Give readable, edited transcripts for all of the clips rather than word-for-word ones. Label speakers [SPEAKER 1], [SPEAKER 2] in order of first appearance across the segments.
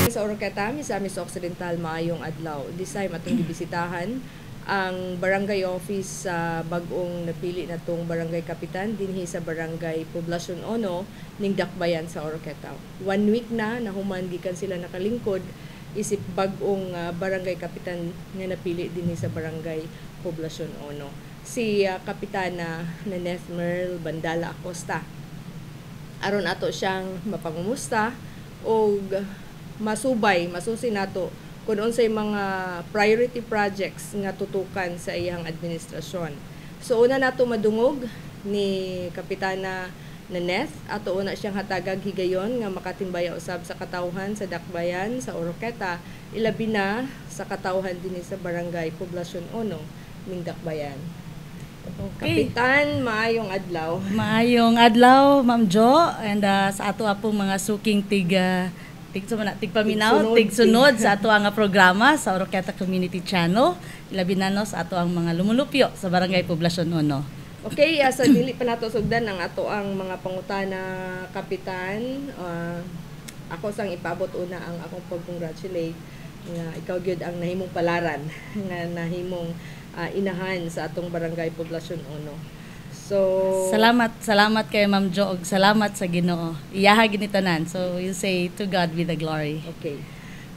[SPEAKER 1] Sa Oroqueta, Misamis Occidental, maayong adlaw. This time atong gibisitahan ang barangay office sa bagong napili natong barangay kapitan dinhi sa barangay Poblacion Ono ning Dakbayan sa Oroqueta. 1 week na nahuman gikan sila nakalingkod isip bagong barangay kapitan nga napili dinhi sa barangay Poblacion Ono. Si Kapitana Naneth Merle Bandala Acosta. Aron ato siyang mapangumusta og masusin nato kung unsay mga priority projects nga tutukan sa iyang administrasyon. So una nato madungog ni Kapitana Naneth, ato una siyang hatagag higayon nga makatimbaya usab sa katawhan sa Dakbayan sa Oroqueta, ilabi na sa katawhan dinhi sa barangay Poblacion Ono ning Dakbayan.
[SPEAKER 2] Okay.
[SPEAKER 1] Kapitan, maayong adlaw.
[SPEAKER 2] Maayong adlaw, Ma'am Jo, and sa ato apong mga suking tigpaminaw, tigsunod sa ato ang programa sa Oroqueta Community Channel. Ilabi na no sa ato ang mga lumulupyo sa barangay Poblacion Ono.
[SPEAKER 1] Okay, sa dili pa nato sugdan ang ato ang mga pangutana, Kapitan. Ako sang ipabot una ang akong pag-congratulate nga ikaw gyud ang nahimong palaran nga nahimong inahan sa atong barangay Poblacion Ono. So
[SPEAKER 2] salamat kay Ma'am Jo ug salamat sa Ginoo. Iyaha gini tanan. So you say to God be the glory.
[SPEAKER 1] Okay.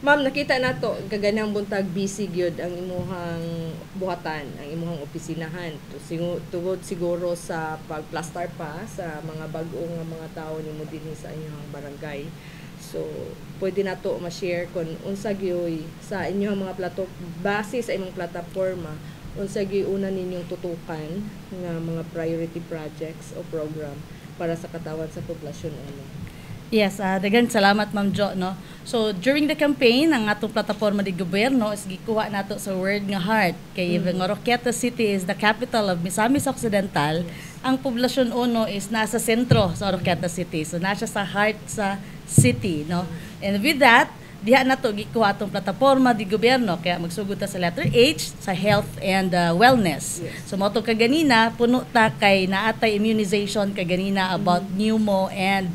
[SPEAKER 1] Ma'am, nakita nato gaganang buntag busy gyud ang imuhang buhatan, ang imuhang opisinahan. Tugod siguro sa pagplastar pa sa mga bag-ong mga tawo nimo dinhi sa inyong barangay. So, pwede nato ma-share kung unsa gyoy sa inyong mga base sa imong plataporma, unsa gyoy una ninyong tutukan nga mga priority projects o program para sa katawan sa poblasyon ano.
[SPEAKER 2] Yes, daghang salamat Ma'am Jo, no. So during the campaign ang atong plataporma di gobyerno is gikuha nato sa word nga heart kay even Oroqueta City is the capital of Misamis Occidental. Yes. Ang Poblacion Ono is nasa sentro sa Oroqueta City. So nasa sa heart sa city, no. And with that, diha nato gikuha atong plataporma di gobyerno kaya magsugod ta sa letter H sa health and wellness. Yes. So moto kaganina puno ta kay naatay immunization kaganina about pneumo and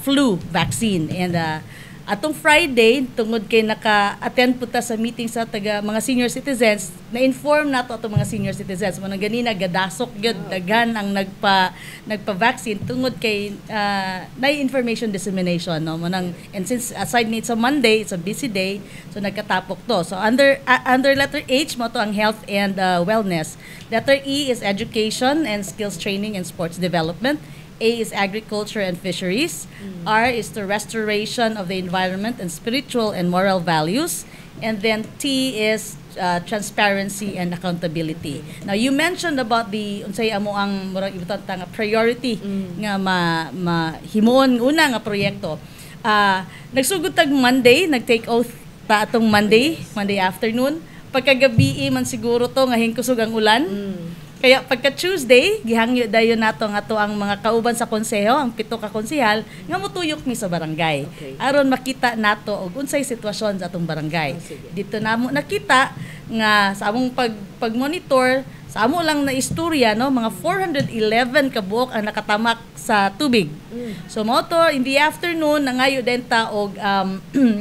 [SPEAKER 2] flu vaccine, and atong Friday tungod kay naka-attend po ta sa meeting sa mga senior citizens, na-inform nato atong mga senior citizens mo nang ganina gadasok gyud daghan ang nagpa-vaccine tungod kay na information dissemination, no mo nang, and since aside it's a Monday, it's a busy day, so nagkatapok to. So under letter H mo to ang health and wellness. Letter E is education and skills training and sports development. A is agriculture and fisheries. R is the restoration of the environment and spiritual and moral values. And then T is transparency and accountability. Now you mentioned about the unsay amo ang murag ibutang nga priority nga himuon una nga proyekto. Nagsugod tag Monday, nag-take oath ta atong Monday afternoon. Pagkagabi man siguro to nga hingkusog ang ulan. Kaya pagka Tuesday, gihangyo dayon nato nga to ang mga kauban sa konseho, ang 7 ka konsehal nga motuyok mi sa barangay. Okay. Aron makita nato og unsay sitwasyon sa atong barangay. Dito namo nakita nga sa among pag-monitor sa amo lang na istorya, no, mga 411 ka buok ang nakatamak sa tubig. So moto in the afternoon nangayo din ta og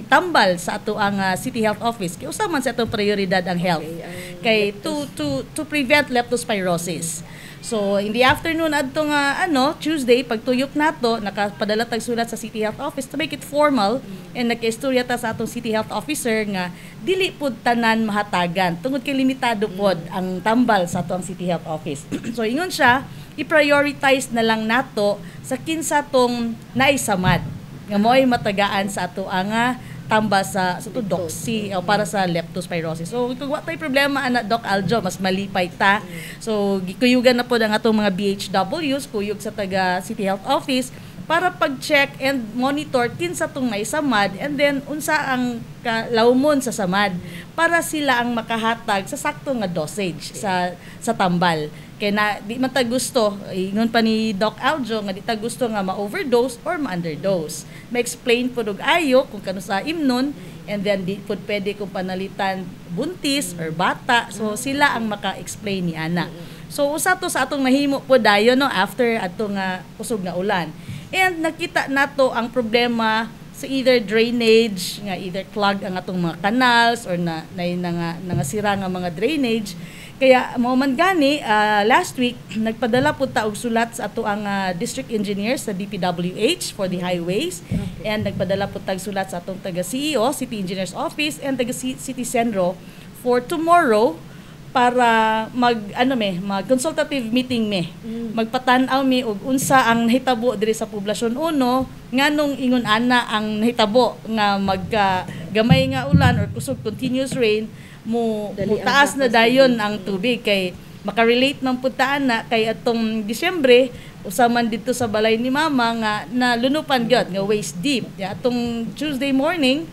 [SPEAKER 2] tambal sa ato ang City Health Office. Kay usa man sa atong prioridad ang health. Kay to prevent leptospirosis. So in the afternoon adto nga Tuesday pagtuyok nato nakapadala tag sulat sa City Health Office to make it formal, and nag-istorya ta sa atong City Health Officer nga dili pud tanan mahatagan tungod kay limitado pod ang tambal sa atong City Health Office. So ingon siya i-prioritize na lang nato sa kinsa tong naisamad nga mo'y matagaan sa ato ang tamba sa doxy o para sa leptospirosis. So kung wa tay problema ana Doc Aljo, mas malipay ta. So gikuyugan na pod ang atong mga BHWs, kuyog sa taga City Health Office para pag-check and monitor kinsa tong naisamad, and then unsa ang kalawmon sa samad para sila ang makahatag sa sakto nga dosage sa tambal. Kaya na di man ta gusto, ingon pa ni Doc Aljo nga di ta gusto nga ma-overdose or ma-underdose. Ma-explain po og ayo kung kano sa imnon, and then di po pwede kung panalitan buntis or bata. So sila ang maka-explain ni ana. So usa to sa atong mahimo po dayon no after atong usog nga ulan. And nakita nato ang problema sa either drainage nga either clogged ang atong mga canals or nangasira nga mga drainage. Kaya mao man gani last week nagpadala pud ta og sulat sa ato ang district engineers sa DPWH for the highways, and nagpadala pud tag sulat sa atong taga CEO City Engineers Office and taga City Senro for tomorrow para mag consultative meeting magpatan-aw mi og unsa ang nahitabo diri sa poblasyon 1 nganong ingon ana ang nahitabo nga gamay nga ulan or kusog continuous rain mo taas na dayon ang tubig kay makarelate man pud ta ana kay atong Disyembre usaman dito sa balay ni mama nga nalunupan gyud nga waist deep atong Tuesday morning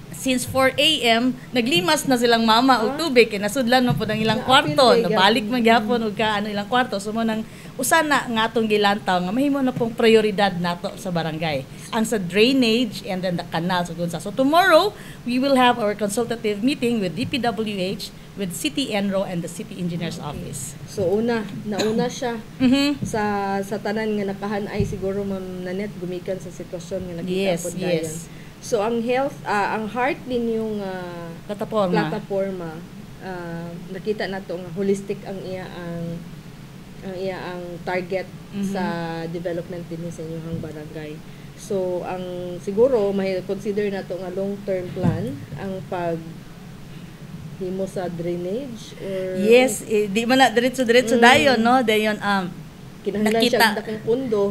[SPEAKER 2] since 4 a.m. naglimas na silang mama og tubig kay nasudlan man pud ang ilang kwarto nabalik man gyapon og ilang kwarto so mo nang usa na nga atong gilantaw nga mahimo na pong prioridad nato sa barangay ang sa drainage and then the canals ug unsa. So tomorrow we will have our consultative meeting with DPWH, with City Enro and the City Engineers Office.
[SPEAKER 1] So nauna siya sa tanan nga nakahanay siguro Ma'am Nanette gumikan sa sitwasyon nga nakita pod dayon. So ang ang heart ninyong plataforma nakita nato nga holistic ang ang target sa development din sa inyong barangay. So ang siguro may consider nato nga long-term plan ang himo sa drainage or
[SPEAKER 2] di man na diretso dayon no dayon
[SPEAKER 1] kinahanglan siya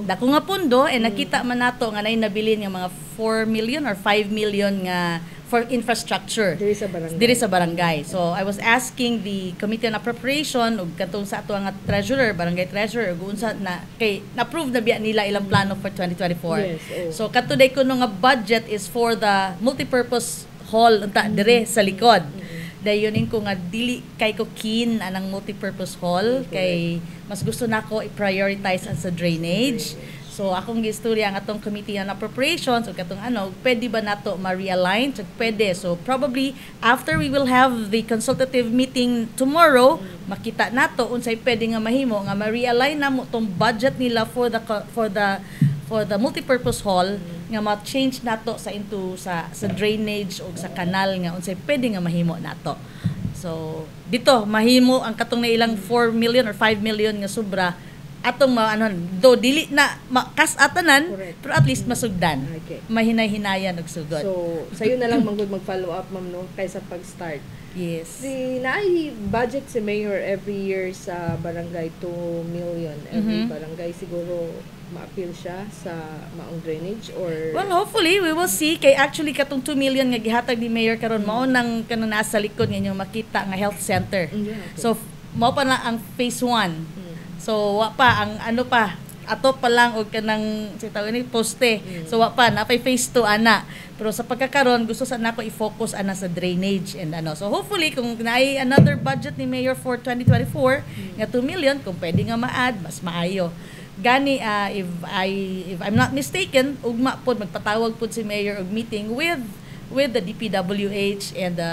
[SPEAKER 2] dako nga pundo nakita man nato nga nay nabilin nga mga 4 million or 5 million nga for infrastructure diri sa barangay. So I was asking the Committee on Appropriation ug katong sa ato nga barangay treasurer ug unsa na kay na-approve na biya nila ilang plano for 2024. So katuday kuno nga budget is for the multipurpose hall dire sa likod. Dayonin ko nga dili kay ko keen anang multipurpose hall kay mas gusto nako i-prioritize ang sa drainage. So akong gistorya ang atong Committee on Appropriations ug katong pwede ba nato ma-realign? So pwede. So probably after we will have the consultative meeting tomorrow, makita nato unsay pwede nga mahimo nga ma-realign namo tong budget nila for the multipurpose hall nga ma-change nato sa drainage o sa kanal nga unsay pwede nga mahimo nato. So dito mahimo ang katong na ilang 4 million or 5 million nga sobra atong do dili na kas-atanan pero at least masugdan. Mahinay-hinayan og sugod.
[SPEAKER 1] So sayo na lang mag-follow up ma'am no kaysa pag-start.
[SPEAKER 2] Yes.
[SPEAKER 1] Naay budget si Mayor every year sa barangay 2 million every barangay siguro ma-appeal siya sa maong drainage or
[SPEAKER 2] well hopefully we will see kay actually katong 2 million nga gihatag ni Mayor karon mao nang kanang nasa likod nga inyong makita nga health center. So mao pa na ang phase 1. So wa pa ang ato pa lang og kanang poste. So wa pa na phase 2 ana. Pero sa pagkakaron gusto sa nako i-focus ana sa drainage and So hopefully kung naay another budget ni Mayor for 2024 nga 2 million kung pwede nga ma-add mas maayo. Gani if I'm not mistaken ugma pod magpatawag pod si Mayor og meeting with the DPWH and the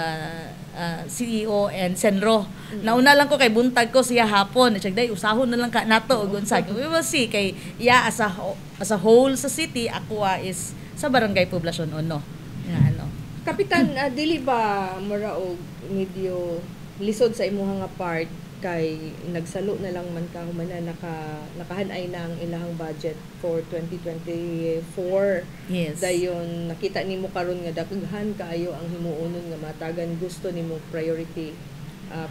[SPEAKER 2] CEO and Senro. Nauna lang ko kay buntag ko siya hapon. Day usahon na lang ka nato og unsa. We will see kay as a whole sa city ako is sa barangay poblasyon uno. Nga
[SPEAKER 1] Kapitan, dili ba mura og medyo lisod sa imuha nga part kay nagsalo na lang man ka human na nakahanay na ang ilahang budget for 2024.
[SPEAKER 2] Yes.
[SPEAKER 1] Dayon nakita nimo karon nga daghan kaayo ang himuonon nga matagan gusto nimo priority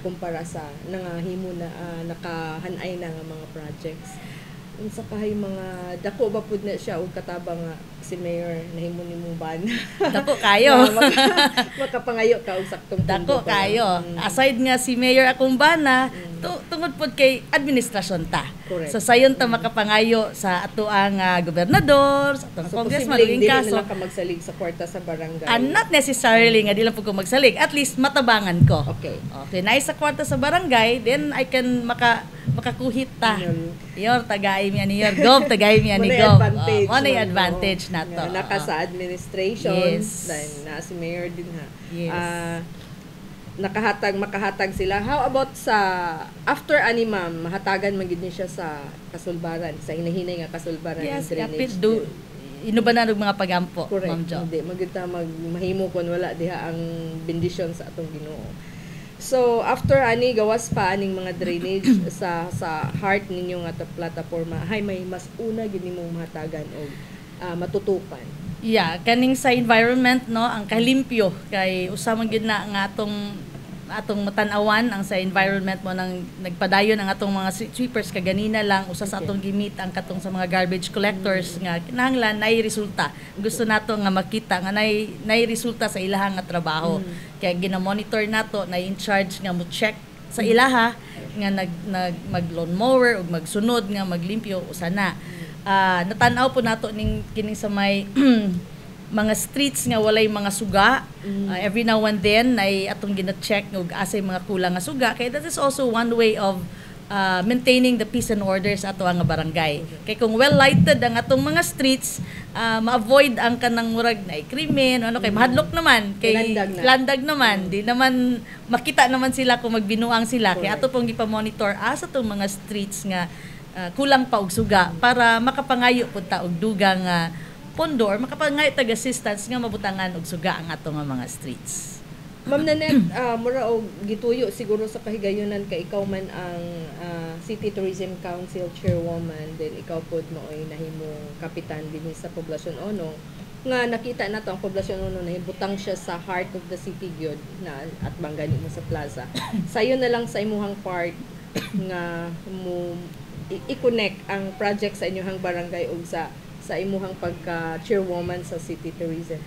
[SPEAKER 1] kumpara sa nangahimo na nakahanay na nga mga projects. Unsa kahay mga dako ba pud na siya og katabang nga si Mayor nahimo nimong ban.
[SPEAKER 2] Dako kayo.
[SPEAKER 1] Makapangayo ka og saktong
[SPEAKER 2] dako kayo. Aside nga si Mayor akong bana, tungod pod kay administrasyon ta.
[SPEAKER 1] Correct.
[SPEAKER 2] So sayon ta makapangayo sa ato ang gobernador, sa atong congressman ug kaso.
[SPEAKER 1] Dili na ka magsalig sa kwarta sa barangay.
[SPEAKER 2] Not necessarily nga dili lang pud ko magsalig. At least matabangan ko.
[SPEAKER 1] Okay.
[SPEAKER 2] Naay sa kwarta sa barangay, then I can makakuhit ta. Yor tagay mi ani yor gob tagay mi ani gob. Ano advantage nato.
[SPEAKER 1] Naka sa administration, then na si Mayor din ha.
[SPEAKER 2] Yes.
[SPEAKER 1] makahatag sila. How about sa after ani ma'am, mahatagan man gid ni siya sa kasulbaran, sa hinahinay nga kasulbaran
[SPEAKER 2] Yes,
[SPEAKER 1] ng
[SPEAKER 2] kapit
[SPEAKER 1] drainage.
[SPEAKER 2] do inubanan og mga pagampo,
[SPEAKER 1] Correct.
[SPEAKER 2] Ma'am Jo.
[SPEAKER 1] Hindi magita mahimo kon wala diha ang bendisyon sa atong Ginoo. So after ani gawas pa aning mga drainage sa heart ninyo nga plataporma, hay may mas una gid nimong mahatagan og matutukan.
[SPEAKER 2] Yeah, kaning sa environment no, ang kalimpyo kay usa man gyud na nga atong matan-awan ang sa environment mo nang nagpadayon ang atong mga sweepers kaganina lang usa sa atong gimit ang katong sa mga garbage collectors nga kinahanglan nay resulta. Gusto nato nga makita nga nay resulta sa ilaha nga trabaho. Kaya gina-monitor nato na in charge nga mo check sa ilaha nga mag lawn mower ug magsunod nga maglimpyo usa na. Natanaw po nato ning kining sa may mga streets nga walay mga suga. Every now and then ay atong gina-check ug asay mga kulang nga suga kay that is also one way of maintaining the peace and order sa ato nga barangay. Kay kung well lighted ang atong mga streets, ma-avoid ang kanang murag na krimen ano kay mahadlok naman kay landag naman di naman makita naman sila kung magbinuang sila. Kay ato pong gipa-monitor sa atong mga streets nga kulang pa og suga para makapangayo pud ta og dugang pondo or makapangayo tag assistance nga mabutangan og suga ang ato nga mga streets.
[SPEAKER 1] Ma'am Nanette, mura og gituyo siguro sa kahigayonan kay ikaw man ang City Tourism Council Chairwoman, then ikaw pod maoy nahimong kapitan dinhi sa Poblasyon Ono nga nakita nato ang Poblasyon Ono nahibutang siya sa heart of the city gyud na at banggani mo sa plaza. Sayo na lang sa imuhang part nga mo i-connect ang project sa inyong barangay ug sa imuhang pagka chairwoman sa City Tourism.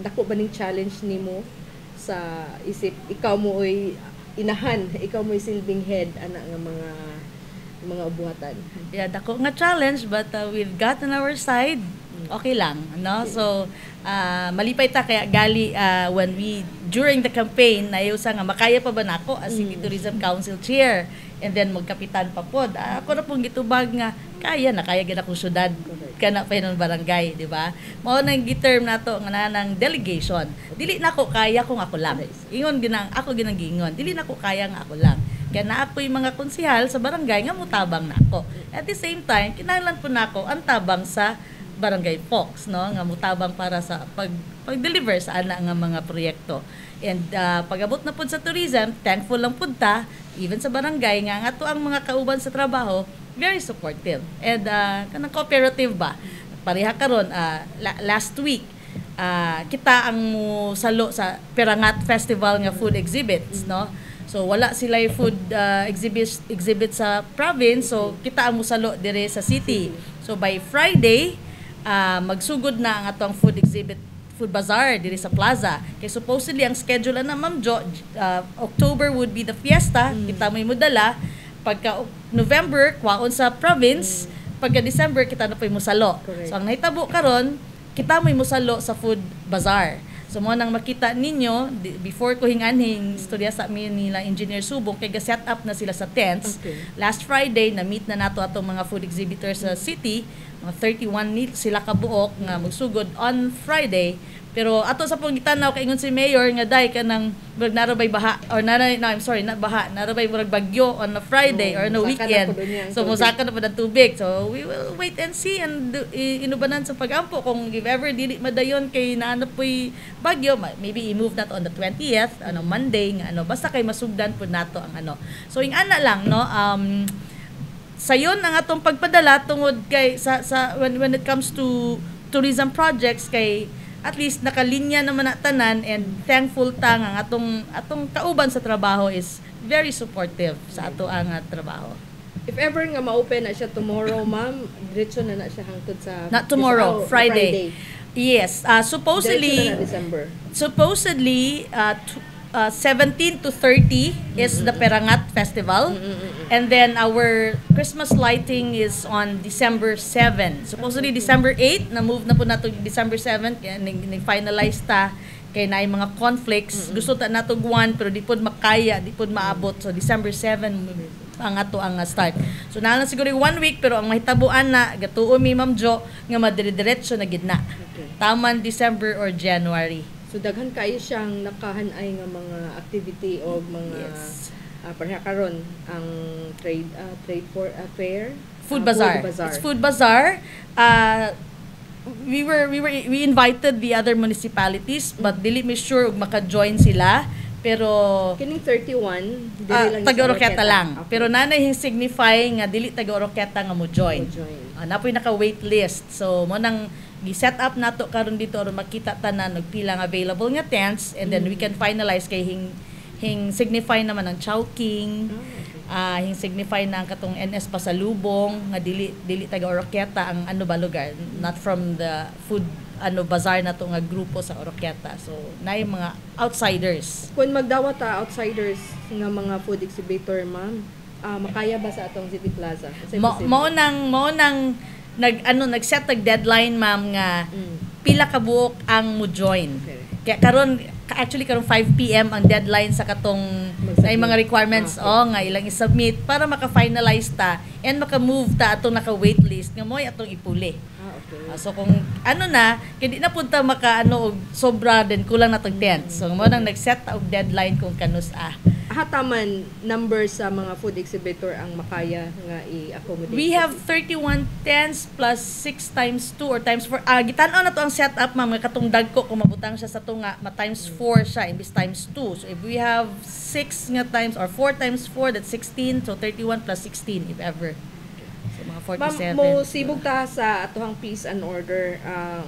[SPEAKER 1] Dako ba ning challenge nimo sa isip ikaw mo oy inahan, ikaw mo silbing head ana nga mga ubuhatan?
[SPEAKER 2] Yeah, dako nga challenge but we've got on our side. Okay lang, no? So malipay ta kaya gali when we during the campaign nayusa nga makaya pa ba nako as City Tourism Council Chair and then magkapitan pa pod. Ako na pong gitubag nga kaya gid akong syudad kana pa ng barangay, di ba? Mao nang giterm nato nga nanang delegation. Dili nako kaya kung ako lang. Ingon ako ginang giingon. Dili nako kaya nga ako lang. Kaya na ako'y mga konsehal sa barangay nga mutabang nako. At the same time, kinahanglan po nako ang tabang sa barangay folks, no, nga mutabang para sa pag-deliver sa ana nga mga proyekto. And pag-abot na pud sa tourism, thankful lang pud ta even sa barangay nga ato ang mga kauban sa trabaho very supportive. And kanang cooperative ba? Pareha karon last week kita ang salo sa Pirangat Festival nga food exhibits, no? So wala sila food exhibit sa province, so kita ang musalo dire sa city. So by Friday magsugod na ang atong food bazaar diri sa plaza. Kay supposedly ang schedule na Ma'am Jo, October would be the fiesta, kita may mudala. Pagka November kwaon sa province, pagka December kita na pay musalo. So ang nahitabo karon, kita may musalo sa food bazaar. So mo nang makita ninyo before ko hinganhing istorya sa amin nila Engineer Subong kay ga-set up na sila sa tents. Last Friday na meet na nato atong mga food exhibitors sa city. Mga 31 sila kabuok nga magsugod on Friday. Pero ato sa pong gitanaw kay ingon si Mayor nga day kanang narabay baha or narabay murag bagyo on a Friday or on a weekend. So mosaka na pud ang tubig. So we will wait and see and inubanan sa pagampo kung if ever dili madayon kay naano poy bagyo, maybe i-move nato on the 20th Monday nga basta kay masugdan pud nato ang So ing ana lang no sayon ang atong pagpadala tungod kay sa when it comes to tourism projects kay at least nakalinya naman na tanan and thankful ta nga atong kauban sa trabaho is very supportive sa ato ang trabaho.
[SPEAKER 1] If ever nga ma-open na siya tomorrow, ma'am, diretso na siya hangtod sa
[SPEAKER 2] not tomorrow, Friday. Yes, supposedly
[SPEAKER 1] December.
[SPEAKER 2] Supposedly 17 to 30 is the Pirangat Festival. And then our Christmas lighting is on December 7. Supposedly December 8, na-move na po nato December 7, kaya ni-finalize ta kay naay mga conflicts. Gusto ta nato guwan pero di pod makaya, di pod maabot. So December 7 ang ato ang start. So na siguro 1 week pero ang mahitabuan na gatuo mi Ma'am Jo nga madire-diretso na gid na. Taman December or January.
[SPEAKER 1] So daghan kayo siyang nakahanay nga mga activity o mga
[SPEAKER 2] Yes.
[SPEAKER 1] pareha karon ang trade for fair,
[SPEAKER 2] Food bazaar. It's food bazaar. We invited the other municipalities but dili mi sure ug maka-join sila. Pero
[SPEAKER 1] Kining 31 dili lang
[SPEAKER 2] taga
[SPEAKER 1] sa
[SPEAKER 2] Oroqueta lang.
[SPEAKER 1] Okay.
[SPEAKER 2] Pero nanay hing signify nga dili taga Oroqueta nga mo join. Napoy naka wait list. So mo nang gi-set up nato karon dito aron makita tanan og pila nga available nga tents and then we can finalize kay hing signify naman ang Chowking. Hing signify na ang katong NS Pasalubong nga dili taga Oroqueta ang ano ba lugar, not from the food bazaar na to nga grupo sa Oroqueta. So naay mga outsiders.
[SPEAKER 1] Kung magdawat outsiders nga mga food exhibitor, ma'am, makaya ba sa atong City Plaza? Kasi
[SPEAKER 2] Mao nang nag-set og deadline, ma'am, nga pila ka buok ang mo join.
[SPEAKER 1] Okay.
[SPEAKER 2] Kaya karon actually karon 5 PM ang deadline sa katong ay mga requirements nga ilang i-submit para maka-finalize ta and maka-move ta atong naka-waitlist nga moy atong ipuli.
[SPEAKER 1] Okay.
[SPEAKER 2] So kung kaya di na punta maka og sobra din kulang natong tent. So mo nang nag-set ta og deadline kung kanus
[SPEAKER 1] Hataman number sa mga food exhibitor ang makaya nga i-accommodate.
[SPEAKER 2] We have 31 tents plus 6 times 2 or times 4. Gitan-aw na to ang setup, ma'am, nga katong dagko kung mabutang siya sa to nga times 4 siya imbis times 2. So if we have 6 nga times or 4 times 4, that's 16. So 31 plus 16 if ever. So mga 47.
[SPEAKER 1] Ma'am, mo sibog ta sa atohang peace and order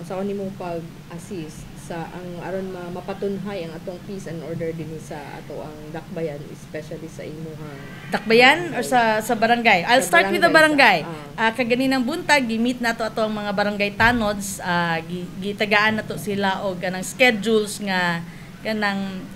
[SPEAKER 1] sa ni mo pag-assist sa ang aron mapatunhay ang atong peace and order din sa ato ang dakbayan, especially sa imuhang
[SPEAKER 2] dakbayan or sa barangay. I'll start with the barangay.
[SPEAKER 1] Sa
[SPEAKER 2] Kaganinang buntag gi-meet nato ato ang mga barangay tanods, gitagaan nato sila og kanang schedules nga kanang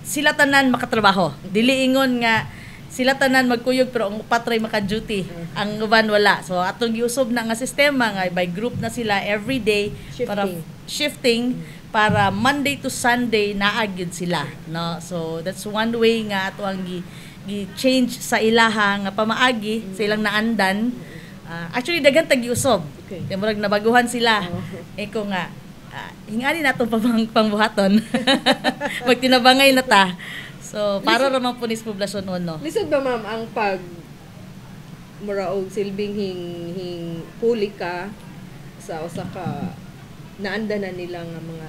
[SPEAKER 2] sila tanan makatrabaho. Dili ingon nga sila tanan magkuyog pero ang patray maka-duty, ang uban wala. So atong giusob na nga sistema nga by group na sila every day para shifting para Monday to Sunday naagid sila, no? So that's one way nga ato ang gi-change sa ilaha nga pamaagi sa ilang naandan. Actually daghan tag giusob.
[SPEAKER 1] Okay.
[SPEAKER 2] Kaya murag nabaguhan sila. Ko nga hingani natong pangbuhaton. Magtinabangay na ta. So para ra man punis poblasyon uno.
[SPEAKER 1] Lisod ba, ma'am, ang pag muraog silbing hing puli ka sa usa ka naanda na nila nga mga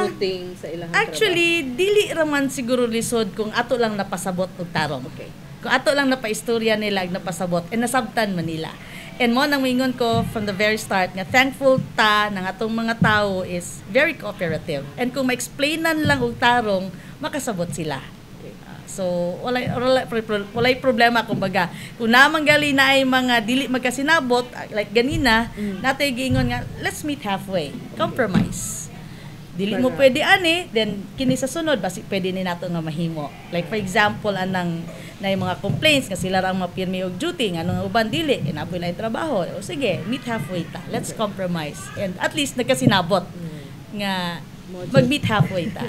[SPEAKER 1] routing sa ilang
[SPEAKER 2] Actually, dili raman siguro lisod kung ato lang napasabot og tarong.
[SPEAKER 1] Okay.
[SPEAKER 2] Kung ato lang napaistorya nila ag napasabot and nasabtan man nila. And mo nang mingon ko from the very start nga thankful ta ng atong mga tao is very cooperative. And kung ma-explainan lang og tarong, makasabot sila. So walay problema kumbaga. Kung namang gali na ay mga dili magkasinabot like ganina, natay giingon nga let's meet halfway. Compromise. Dili mo pwede ani, then kini sa sunod basi pwede ni nato nga mahimo. Like for example anang na mga complaints nga sila ra ang mapirmi og duty nga nung uban dili inapoy na yung trabaho. O sige, meet halfway ta. Let's compromise. And at least nagkasinabot nga mag-meet halfway ta.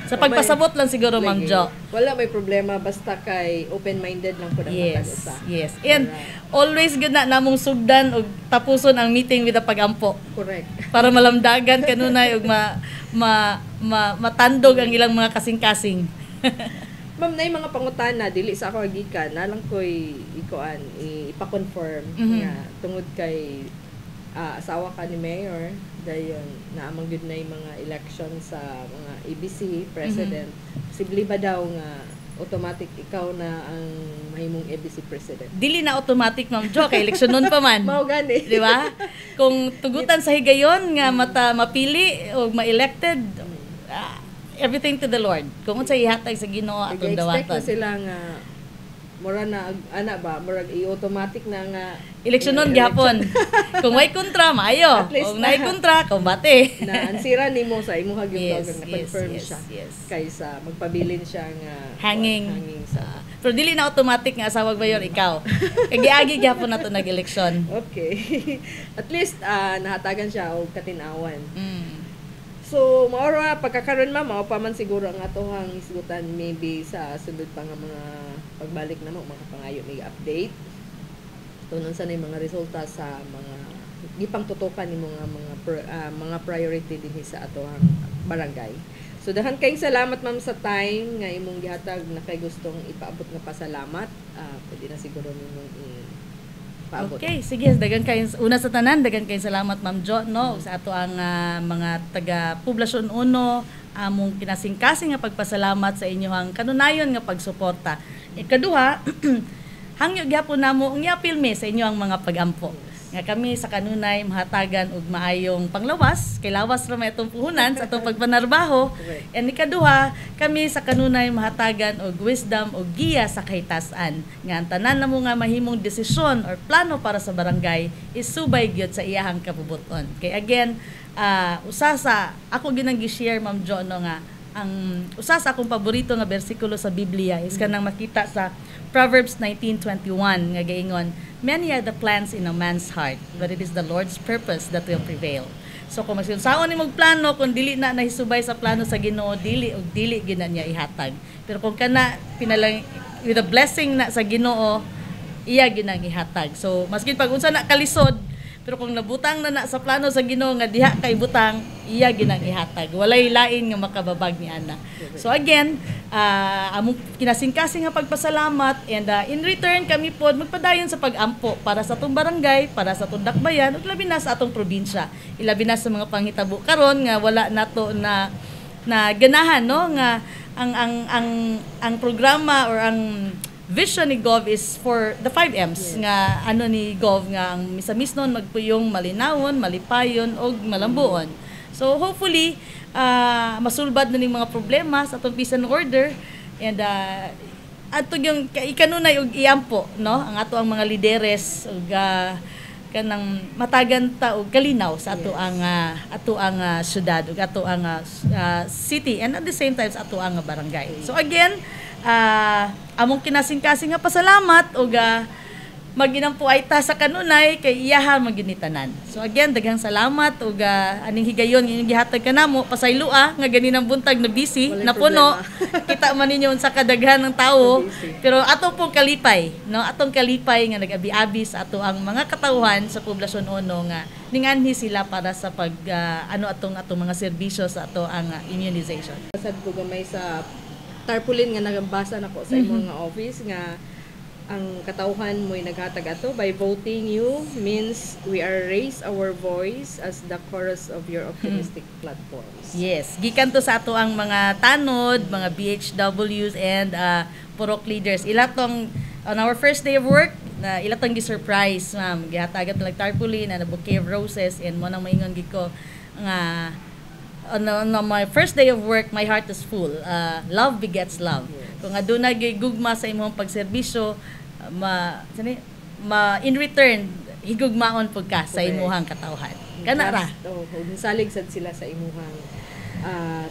[SPEAKER 2] Sa pagpasabot lang siguro, Ma'am Jo.
[SPEAKER 1] Wala may problema basta kay open-minded lang pud ang matag-usa.
[SPEAKER 2] Yes. And always good na namong sugdan og tapuson ang meeting with the pagampo.
[SPEAKER 1] Correct.
[SPEAKER 2] Para malamdagan kanunay og matandog ang ilang mga kasing-kasing.
[SPEAKER 1] Ma'am, na mga pangutana dili sa ako gikan nalang koy ipa-confirm nga tungod kay asawa ka ni Mayor dayon naamang gud na yung mga election sa mga ABC president. Posible ba daw nga automatic ikaw na ang mahimong ABC president?
[SPEAKER 2] Dili na automatic, Ma'am Jo, kay eleksyonon pa man.
[SPEAKER 1] Mao gani.
[SPEAKER 2] Di ba? Kung tugutan sa higayon nga mapili o ma-elected, everything to the Lord. Kung unsa ihatag sa Ginoo atong dawatan.
[SPEAKER 1] Expect na sila nga mura na murag i-automatic na nga
[SPEAKER 2] eleksyonon gyapon. Kung may kontra maayo. Kung nay kontra kumbate.
[SPEAKER 1] Na ansira nimo sa imong gyud na confirm siya.
[SPEAKER 2] Yes.
[SPEAKER 1] Kaysa magpabilin siya nga
[SPEAKER 2] hanging
[SPEAKER 1] sa
[SPEAKER 2] pero dili na automatic nga asawag mayor ikaw. Kay giagi gyapon nato nag-eleksyon.
[SPEAKER 1] Okay. At least nahatagan siya og katinawan. So, maura pagkakaroon mao pa man siguro ang atohang isgutan maybe sa sunod pa nga mga pagbalik namo mga pangayo may update. Tunon sa nay mga resulta sa mga gipang tutukan nimo nga mga priority dinhi sa atohang barangay. So dahan kayong salamat ma'am sa time nga imong gihatag na kay gustong ipaabot nga pasalamat. Pwede na siguro nimong ipaabot.
[SPEAKER 2] Okay, sige, dagan kayo una sa tanan, dagan kayo salamat Ma'am Jo no sa ato ang mga taga Poblasyon 1 among kinasing-kasing nga pagpasalamat sa inyong kanunayon nga pagsuporta. Ikaduha, hangyo gyapon namo ang yapilme sa inyong mga pagampo. Nga kami sa kanunay mahatagan og maayong panglawas, kay lawas ra may atong puhunan sa atong pagpanarbaho. And ikaduha, kami sa kanunay mahatagan og wisdom og giya sa kahitasan. Nga ang tanan namo nga mahimong desisyon or plano para sa barangay is subay gyud sa iyahang kabubuton. Kay again, usa sa ako ginang gi-share Ma'am Jo no nga ang usa sa akong paborito nga bersikulo sa Biblia is kanang makita sa Proverbs 19:21 nga giingon, "Many are the plans in a man's heart, but it is the Lord's purpose that will prevail." So kung magsaysaon nimong plano, kung dili na nahisubay sa plano sa Ginoo, dili gina niya ihatag. Pero kung kana pinalang with a blessing na sa Ginoo, iya ginang ihatag. So maskin pag unsa na kalisod, pero kung nabutang na sa plano sa Ginoo nga diha kay butang, iya ginang ihatag. Walay lain nga makababag ni ana. So again, among kinasing-kasing nga pagpasalamat and in return kami pod magpadayon sa pagampo para sa atong barangay, para sa atong dakbayan ug labi na sa atong probinsya. Ilabi na sa mga panghitabo karon nga wala nato na ganahan no nga ang programa or ang vision ni Gov is for the 5 M's nga ano ni Gov nga ang misamis nun magpuyong malinawon, malipayon og malambuon. So hopefully masulbad na ning mga problema sa atong peace and order and ato yung ikanunay og iampo no ang ato ang mga lideres ug kanang matagan ta og kalinaw sa ato ang syudad ug ato ang city and at the same time sa ato ang barangay. So again, among kinasing-kasing nga pasalamat ug maginampo ay ta sa kanunay kay iyaha maginitanan. So again, daghang salamat ug aning higayon inyong gihatag kanamo pasaylua nga ganinang buntag na busy na puno. Kita man ninyo sa kadaghan ng tawo pero ato pong kalipay no atong kalipay nga nag-abi-abi sa ato ang mga katawhan sa Poblasyon 1 nga ninganhi sila para sa pag atong mga serbisyo sa ato ang immunization.
[SPEAKER 1] Sad ko gamay sa tarpaulin nga nagabasa nako sa imong nga office nga ang katawhan mo'y naghatag ato by voting you means we are raise our voice as the chorus of your optimistic platforms.
[SPEAKER 2] Yes, gikan to sa ato ang mga tanod, mga BHWs and purok leaders. Ilatong on our first day of work na ilatong gi-surprise ma'am. Gihatagan lang tarpaulin and a bouquet of roses and mo nang maingon gid ko nga on my first day of work, my heart is full. Love begets love. Yes. Kung aduna gyud gugma sa imong pagserbisyo, in return higugmaon pud ka sa imong katawhan. Kana ra.
[SPEAKER 1] Salig sad sila sa imong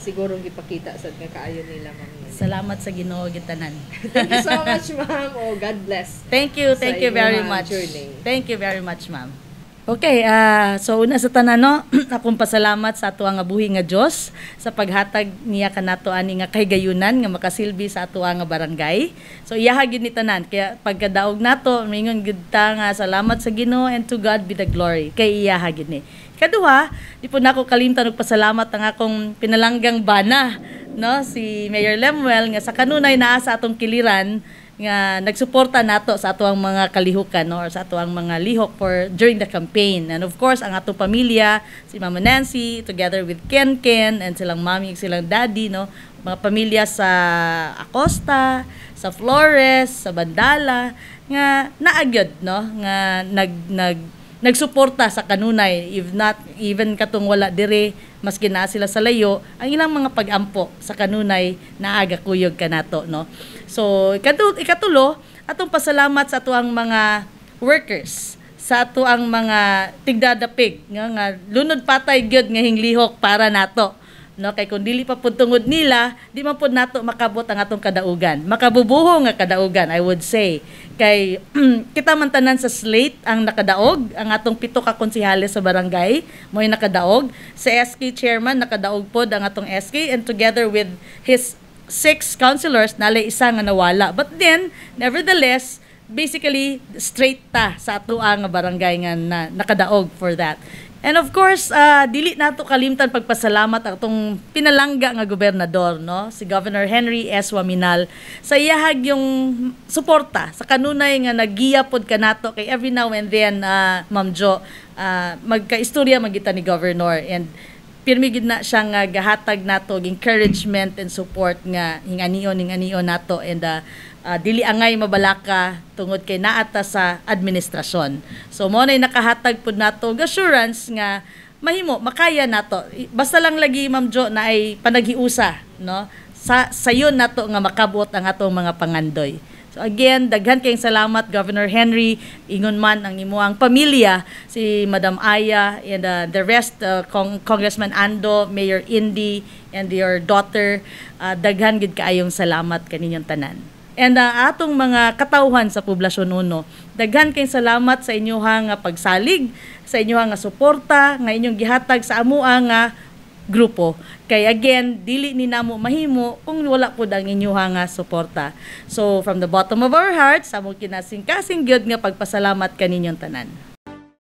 [SPEAKER 1] siguro gipakita sad nga kaayo nila ma'am.
[SPEAKER 2] Salamat sa Ginoo gitanan.
[SPEAKER 1] Thank you so much ma'am. Oh, God bless.
[SPEAKER 2] Thank you very much. Thank you very much ma'am. Okay, so una sa tanan no, akong pasalamat sa ato nga buhi nga Dios sa paghatag niya kanato ani nga kahigayunan nga makasilbi sa ato nga barangay. So iyaha gid ni tanan kaya pagkadaog nato mingon gid ta nga salamat sa Ginoo and to God be the glory. Kay iyaha gid ni. Kaduha, di po nako kalimtan og pasalamat ang akong pinalanggang bana no si Mayor Lemuel nga sa kanunay naa sa atong kiliran nga nagsuporta nato sa ato ang mga kalihukan no or sa ato ang mga lihok for during the campaign. And of course ang atong pamilya, si Mama Nancy together with Ken and silang mommy ug silang daddy no, mga pamilya sa Acosta, sa Flores, sa Bandala nga naagyod no nga nagsuporta sa kanunay if not even katong wala dire maski na sila sa layo ang ilang mga pagampo sa kanunay naaga kuyog kanato no. So ikatulo atong pasalamat sa ato ang mga workers sa ato ang mga tigdadapig nga lunod patay gyud nga hinglihok para nato no kay kun dili pa pud tungod nila di man pud nato makabot ang atong kadaugan makabubuho nga kadaugan I would say kay kita man tanan sa slate ang nakadaog ang atong 7 ka konsehales sa barangay mo'y nakadaog sa SK chairman nakadaog pod ang atong SK and together with his 6 councilors nalay isa nga nawala but then nevertheless basically straight ta sa ato ang barangay nga nakadaog for that. And of course, dili nato kalimtan pagpasalamat atong pinalangga nga gobernador, no? Si Governor Henry S. Waminal sa iyahag yung suporta sa kanunay nga naggiya pod kanato kay every now and then, Ma'am Jo, magkaistorya magita ni Governor, and pirmi gid na siya nga gahatag nato og encouragement and support nga hinganion nato, and dili angay mabalaka tungod kay naata sa administrasyon. So mo nay nakahatag pud nato og assurance nga mahimo makaya nato. Basta lang lagi, Ma'am Jo, na ay panaghiusa, no? Sayon nato nga makabot ang atong mga pangandoy. So again, daghan kayong salamat, Governor Henry, ingon man ang imuang pamilya, si Madam Aya, and the rest, Congressman Ando, Mayor Indy, and your daughter. Daghan gid kaayong salamat kaninyong tanan. And atong mga katawhan sa Poblasyon 1, daghan kayong salamat sa inyong nga pagsalig, sa inyong nga suporta, nga inyong gihatag sa amuang nga grupo. Kay again, dili ni namo mahimo kung wala pud ang inyong nga suporta. So from the bottom of our hearts, amo kinasing-kasing gyud nga pagpasalamat kaninyong tanan.